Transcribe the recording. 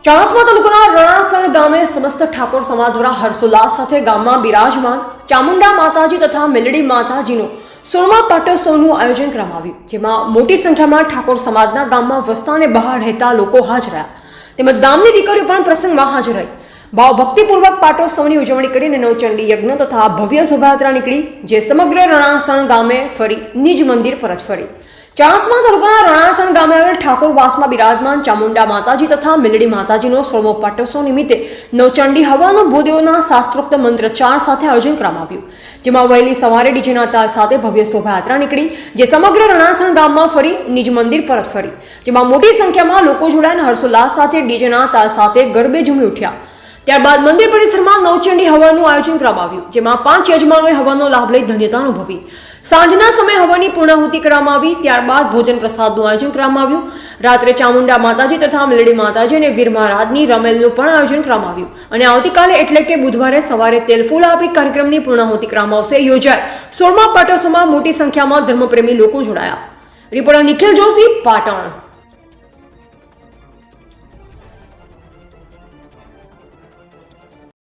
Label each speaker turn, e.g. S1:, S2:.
S1: ચાણસ્મા તાલુકાના રણાસણ ગામે સમસ્ત ઠાકોર સમાજ દ્વારા હર્ષોલ્લાસ સાથે ગામમાં બિરાજમાન ચામુંડા માતાજી તથા મેલડી માતાજીનો 16મા પાટોત્સવનું આયોજન કરવામાં આવ્યું, જેમાં મોટી સંખ્યામાં ઠાકોર સમાજના ગામમાં વસતા અને બહાર રહેતા લોકો હાજર રહ્યા, તેમજ ગામની દીકરીઓ પણ પ્રસંગમાં હાજર રહી ભાવભક્તિપૂર્વક પાટોત્સવની ઉજવણી કરીને નવચંડી યજ્ઞ તથા ભવ્ય શોભાયાત્રા નીકળી, જે સમગ્ર રણાસણ ગામે ફરી નિજ મંદિર પરત ફરી. ચાણસ્મા તાલુકાના રણાસણ ગામે આવેલ ઠાકોરવાસમાં બિરાજમાન ચામુંડા માતાજી તથા મેલડી માતાજીનો 16મો પાટોત્સવ નિમિત્તે નવચંડી હવાનો ભૂદેવોના શાસ્ત્રોક્ત મંત્રચાર સાથે આયોજન કરવામાં આવ્યું, જેમાં વહેલી સવારે ડીજેના તાલ સાથે ભવ્ય શોભાયાત્રા નીકળી, જે સમગ્ર રણાસણ ગામમાં ફરી નિજ મંદિર પરત ફરી, જેમાં મોટી સંખ્યામાં લોકો જોડાઈને હર્ષોલ્લાસ સાથે ડીજેના તાલ સાથે ગરબે ઝૂમી ઉઠ્યા. ત્યારબાદ મંદિર પરિસરમાં નવચંડી હવનનું આયોજન કરવામાં આવ્યું, જેમાં 5 યજમાનોએ હવનનો લાભ લઈ ધન્યતા અનુભવી. સાંજના સમયે હવનની પૂર્ણાહુતિ કરવામાં આવી. ત્યારબાદ ભોજન પ્રસાદનું આયોજન કરવામાં આવ્યું. રાત્રે ચામુંડા માતાજી તથા મેલડી માતાજી અને વીર મહારાજની રમેલનું પણ આયોજન કરવામાં આવ્યું, અને આવતીકાલે એટલે કે બુધવારે સવારે તેલફૂલ આપી કાર્યક્રમની પૂર્ણાહુતિ કરવામાં આવશે. યોજાય 16મા પાટોત્સવમાં મોટી સંખ્યામાં ધર્મપ્રેમી લોકો જોડાયા. રિપોર્ટર નિખિલ જોશી, પાટણ.